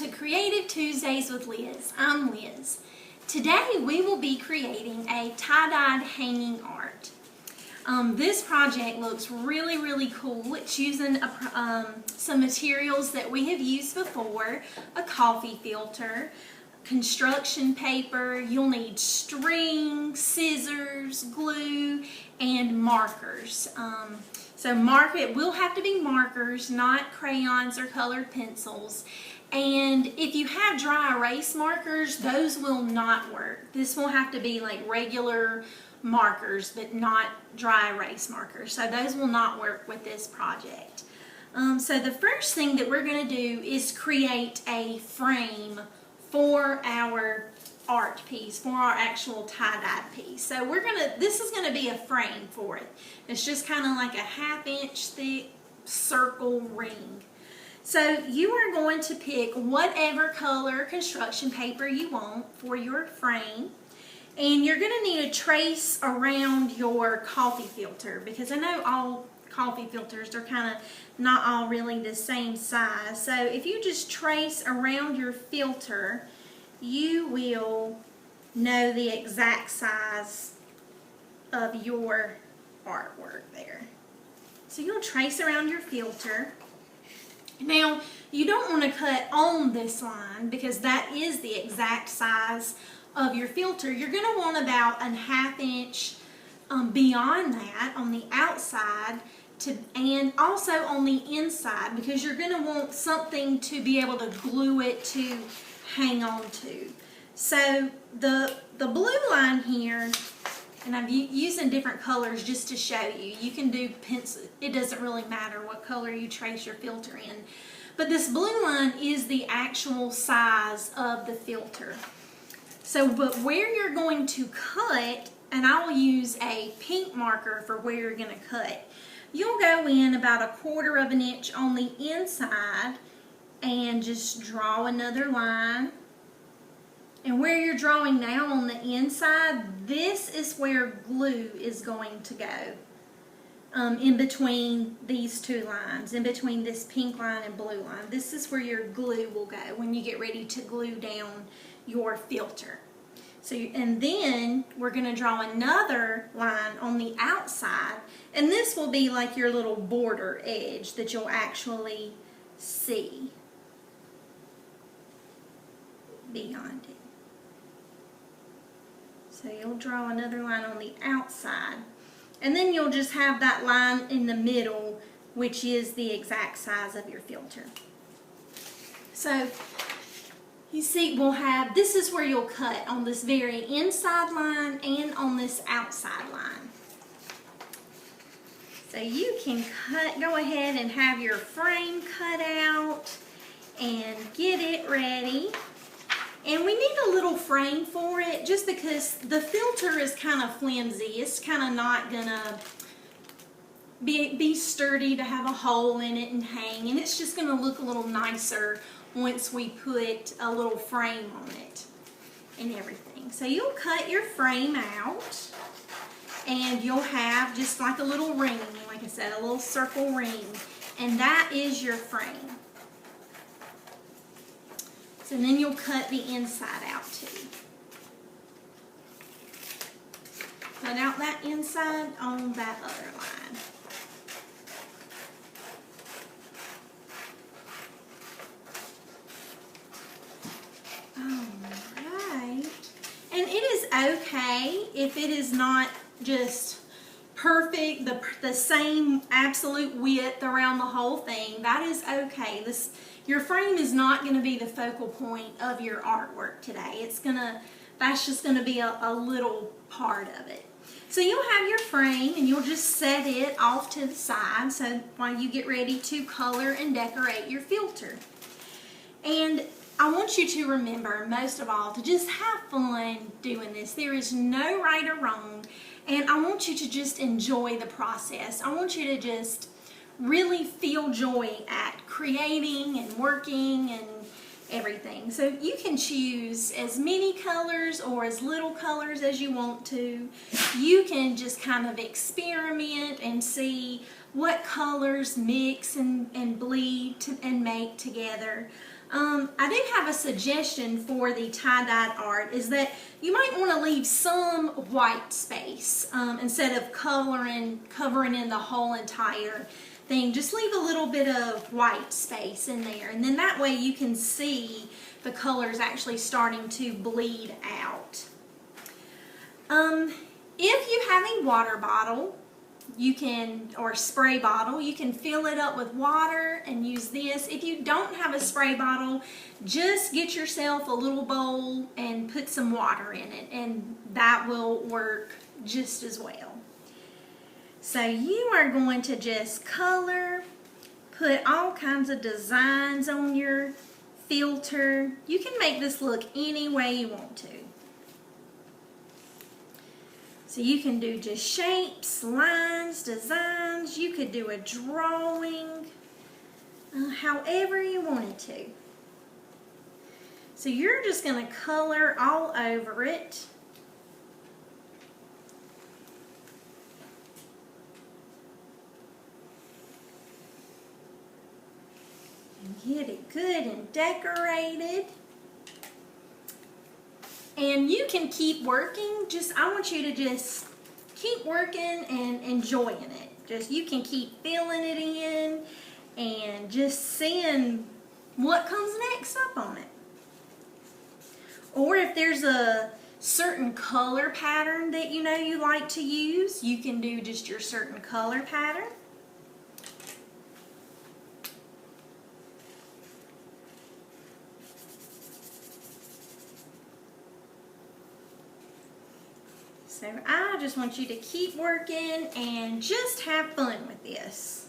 to Creative Tuesdays with Liz. I'm Liz. Today we will be creating a tie-dyed hanging art. This project looks really cool. It's using some materials that we have used before, a coffee filter, construction paper. You'll need string, scissors, glue, and markers. It will have to be markers, not crayons or colored pencils. And if you have dry erase markers, those will not work. This will have to be like regular markers, but not dry erase markers. So those will not work with this project. So the first thing that we're going to do is create a frame for our art piece, for our actual tie-dye piece. So this is gonna be a frame for it. It's just kind of like a 1/2 inch thick circle ring. So you are going to pick whatever color construction paper you want for your frame, and you're gonna need a trace around your coffee filter, because I know all coffee filters are kind of not all really the same size. So if you just trace around your filter, you will know the exact size of your artwork there. So you'll trace around your filter. Now, you don't want to cut on this line because that is the exact size of your filter. You're going to want about a 1/2 inch beyond that on the outside, and also on the inside, because you're going to want something to be able to glue it to hang on to. So the blue line here, and I'm using different colors just to show you. You can do pencil, it doesn't really matter what color you trace your filter in. But this blue line is the actual size of the filter. So, but where you're going to cut, and I will use a pink marker for where you're going to cut, you'll go in about 1/4 inch on the inside and just draw another line. And where you're drawing now on the inside, this is where glue is going to go. In between these two lines, in between this pink line and blue line, this is where your glue will go when you get ready to glue down your filter. So, and then we're going to draw another line on the outside, and this will be like your little border edge that you'll actually see beyond it. So you'll draw another line on the outside, and then you'll just have that line in the middle, which is the exact size of your filter. So you see, this is where you'll cut, on this very inside line and on this outside line. So you can go ahead and have your frame cut out and get it ready. And we need a little frame for it, just because the filter is kind of flimsy. It's kind of not gonna be sturdy to have a hole in it and hang, and it's just gonna look a little nicer once we put a little frame on it and everything. So you'll cut your frame out, and you'll have just like a little ring, like I said, a little circle ring, and that is your frame. So then you'll cut the inside out too. Cut out that inside on that other line. Alright. And it is okay if it is not just perfect, the same absolute width around the whole thing. That is okay. Your frame is not going to be the focal point of your artwork today. That's just going to be a little part of it. So you'll have your frame, and you'll just set it off to the side so while you get ready to color and decorate your filter. And I want you to remember, most of all, to just have fun doing this. There is no right or wrong, and I want you to just enjoy the process. I want you to just really feel joy at creating and working and everything. So you can choose as many colors or as little colors as you want to. You can just kind of experiment and see what colors mix and bleed and make together. I do have a suggestion for the tie-dyed art, is that you might want to leave some white space instead of covering in the whole entire thing. Just leave a little bit of white space in there, and then that way you can see the colors actually starting to bleed out. If you have a water bottle, or a spray bottle, you can fill it up with water and use this. If you don't have a spray bottle, just get yourself a little bowl and put some water in it, and that will work just as well. So you are going to just color, put all kinds of designs on your filter. You can make this look any way you want to. So you can do just shapes, lines, designs. You could do a drawing, however you wanted to. So you're just going to color all over it. And get it good and decorated. And you can keep working. I want you to just keep working and enjoying it. You can keep filling it in and just seeing what comes next up on it. Or if there's a certain color pattern that you know you like to use, you can do just your certain color pattern. So I just want you to keep working and just have fun with this.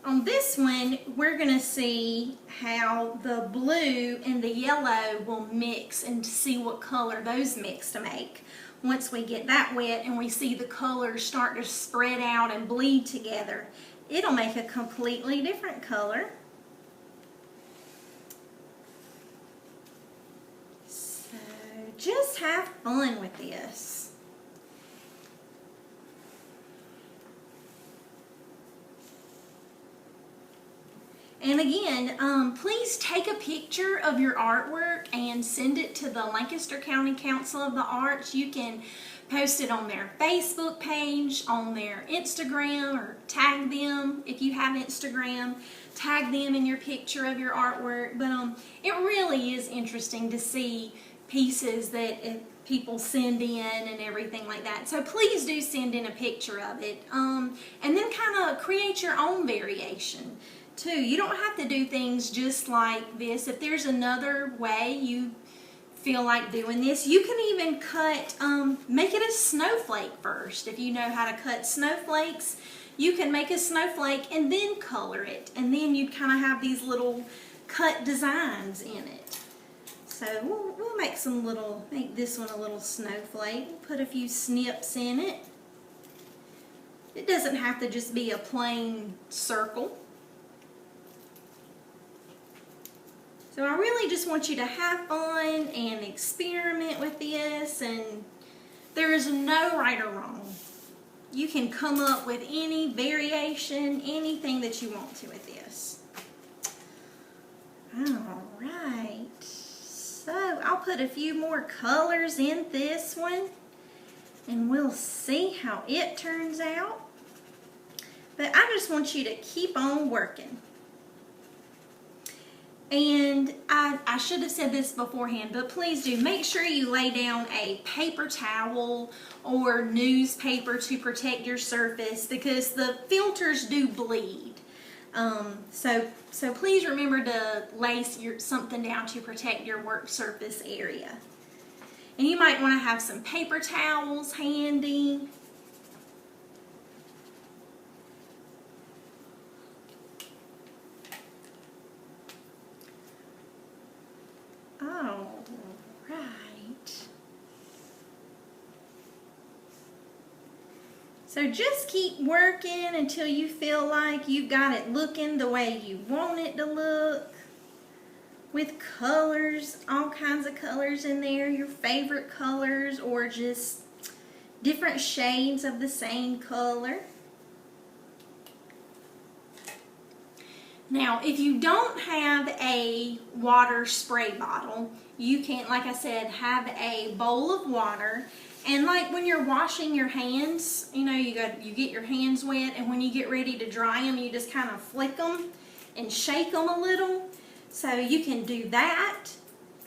On this one, we're going to see how the blue and the yellow will mix and see what color those mix to make. Once we get that wet and we see the colors start to spread out and bleed together, it'll make a completely different color. Just have fun with this. And again, please take a picture of your artwork and send it to the Lancaster County Council of the Arts. You can post it on their Facebook page, on their Instagram, or tag them if you have Instagram. Tag them in your picture of your artwork. But it really is interesting to see pieces that people send in and everything like that. So please do send in a picture of it, and then kind of create your own variation too. You don't have to do things just like this. If there's another way you feel like doing this, you can even cut, make it a snowflake first. If you know how to cut snowflakes, you can make a snowflake and then color it, and then you'd kind of have these little cut designs in it. So we'll make this one a little snowflake. We'll put a few snips in it. It doesn't have to just be a plain circle. So I really just want you to have fun and experiment with this, and there is no right or wrong. You can come up with any variation, anything that you want to with this. All right. So I'll put a few more colors in this one, and we'll see how it turns out. But I just want you to keep on working. And I should have said this beforehand, but please do make sure you lay down a paper towel or newspaper to protect your surface, because the filters do bleed. So please remember to lay something down to protect your work surface area. And you might want to have some paper towels handy. All right. So just keep working until you feel like you've got it looking the way you want it to look. With colors, all kinds of colors in there, your favorite colors, or just different shades of the same color. Now, if you don't have a water spray bottle, you can, like I said, have a bowl of water. And like when you're washing your hands, you know, you get your hands wet, and when you get ready to dry them, you just kind of flick them and shake them a little. So you can do that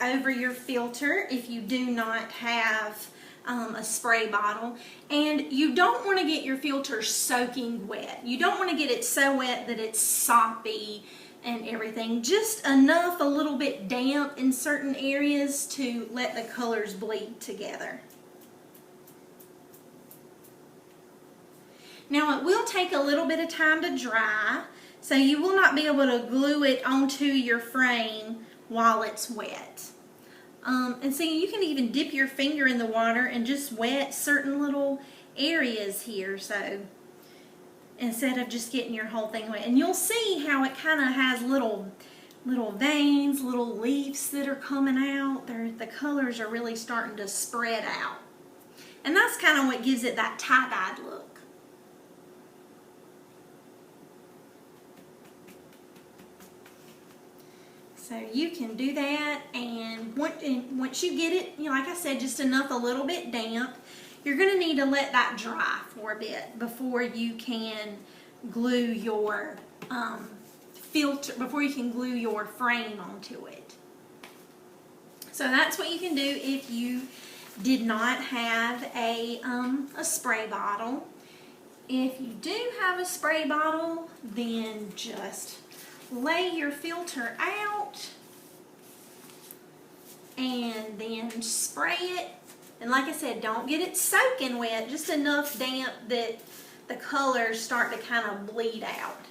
over your filter if you do not have a spray bottle. And you don't want to get your filter soaking wet. You don't want to get it so wet that it's soppy and everything. Just enough, a little bit damp in certain areas to let the colors bleed together. Now it will take a little bit of time to dry, so you will not be able to glue it onto your frame while it's wet. And see, you can even dip your finger in the water and just wet certain little areas here, so instead of just getting your whole thing wet. And you'll see how it kind of has little veins, little leaves that are coming out. The colors are really starting to spread out. And that's kind of what gives it that tie-dyed look. So you can do that, and once you get it, you know, like I said, just enough, a little bit damp, you're going to need to let that dry for a bit before you can glue your filter, before you can glue your frame onto it. So that's what you can do if you did not have a spray bottle. If you do have a spray bottle, then just lay your filter out and then spray it. And like I said, don't get it soaking wet, just enough damp that the colors start to kind of bleed out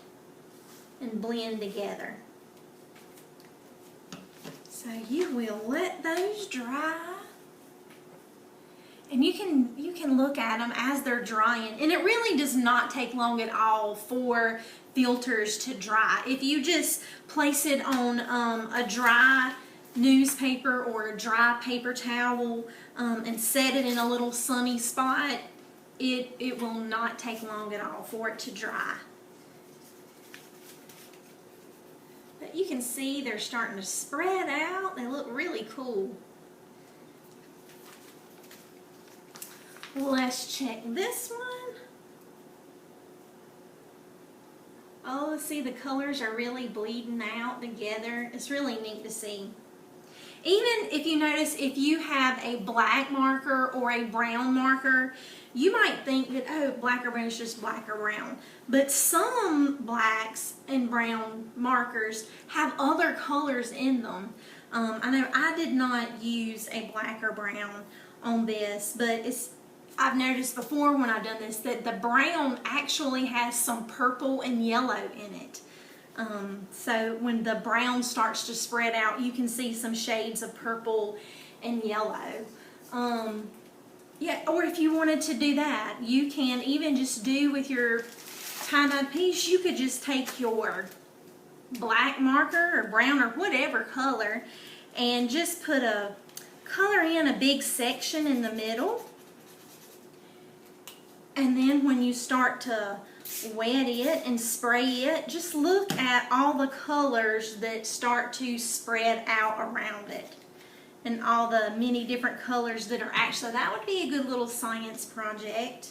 and blend together. So you will let those dry. And you can look at them as they're drying, and it really does not take long at all for filters to dry. If you just place it on a dry newspaper or a dry paper towel and set it in a little sunny spot, it will not take long at all for it to dry. But you can see they're starting to spread out. They look really cool. Let's check this one. Oh, see, the colors are really bleeding out together. It's really neat to see. Even if you notice, if you have a black marker or a brown marker, you might think that, oh, black or brown is just black or brown. But some blacks and brown markers have other colors in them. I know I did not use a black or brown on this, but I've noticed before when I've done this that the brown actually has some purple and yellow in it. So when the brown starts to spread out, you can see some shades of purple and yellow. Yeah, or if you wanted to do that, you can even just do with your tie-dye piece, you could just take your black marker or brown or whatever color and just color in a big section in the middle. And then when you start to wet it and spray it, just look at all the colors that start to spread out around it. And all the many different colors that are actually, that would be a good little science project.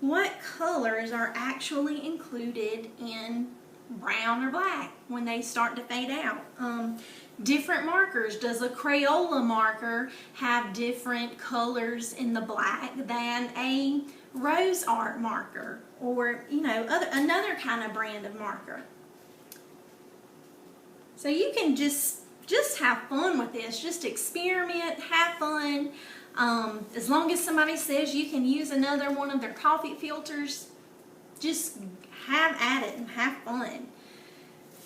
What colors are actually included in brown or black when they start to fade out? Different markers. Does a Crayola marker have different colors in the black than a Rose Art marker, or another kind of brand of marker? So you can just have fun with this. Just experiment, have fun. As long as somebody says you can use another one of their coffee filters, just have at it and have fun.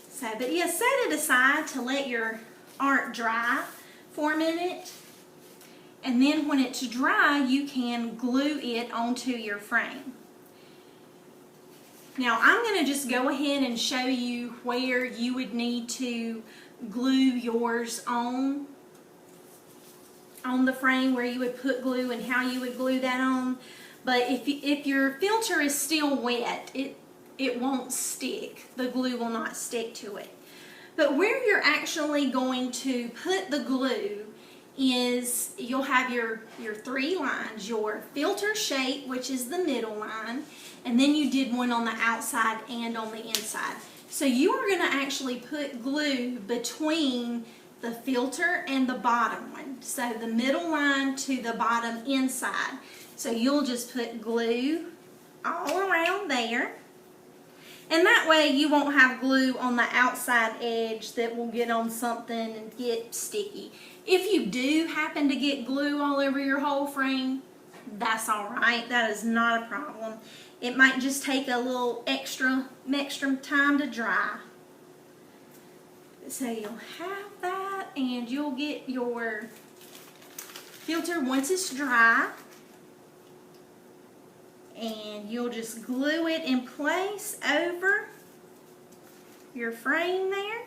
So, but yeah, set it aside to let your art dry for a minute. And then when it's dry, you can glue it onto your frame. Now I'm going to just go ahead and show you where you would need to glue yours on the frame, where you would put glue and how you would glue that on. But if your filter is still wet, it won't stick. The glue will not stick to it. But where you're actually going to put the glue is you'll have your 3 lines, your filter shape, which is the middle line, and then you did one on the outside and on the inside. So you are going to actually put glue between the filter and the bottom one. So the middle line to the bottom inside. So you'll just put glue all around there. And that way you won't have glue on the outside edge that will get on something and get sticky. If you do happen to get glue all over your whole frame, that's alright. That is not a problem. It might just take a little extra time to dry. So you'll have that, and you'll get your filter once it's dry. And you'll just glue it in place over your frame there.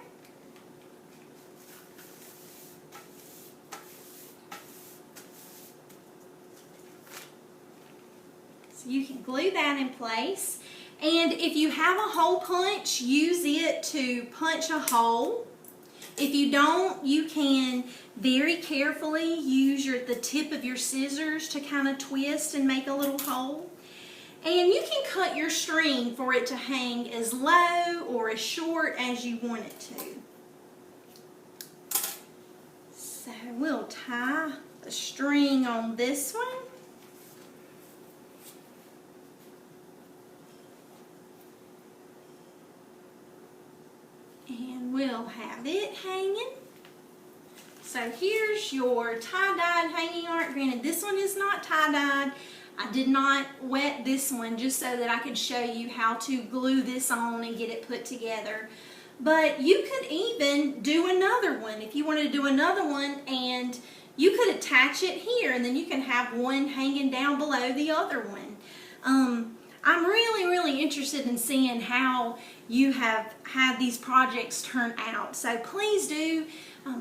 So you can glue that in place. And if you have a hole punch, use it to punch a hole. If you don't, you can very carefully use the tip of your scissors to kind of twist and make a little hole. And you can cut your string for it to hang as low or as short as you want it to. So we'll tie the string on this one. And we'll have it hanging. So here's your tie-dyed hanging art. Granted, this one is not tie-dyed. I did not wet this one just so that I could show you how to glue this on and get it put together. But you could even do another one if you wanted to do another one, and you could attach it here and then you can have one hanging down below the other one. I'm really interested in seeing how you have had these projects turn out. So please do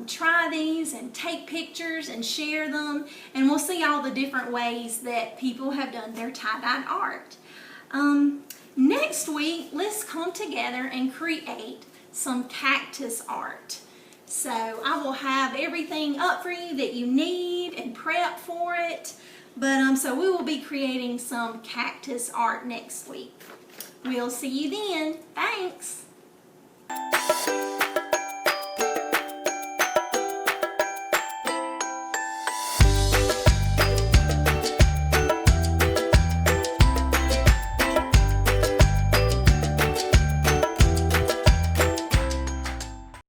try these and take pictures and share them, and we'll see all the different ways that people have done their tie-dye art. Next week, let's come together and create some cactus art. So I will have everything up for you that you need and prep for it. But so we will be creating some cactus art next week. We'll see you then. Thanks.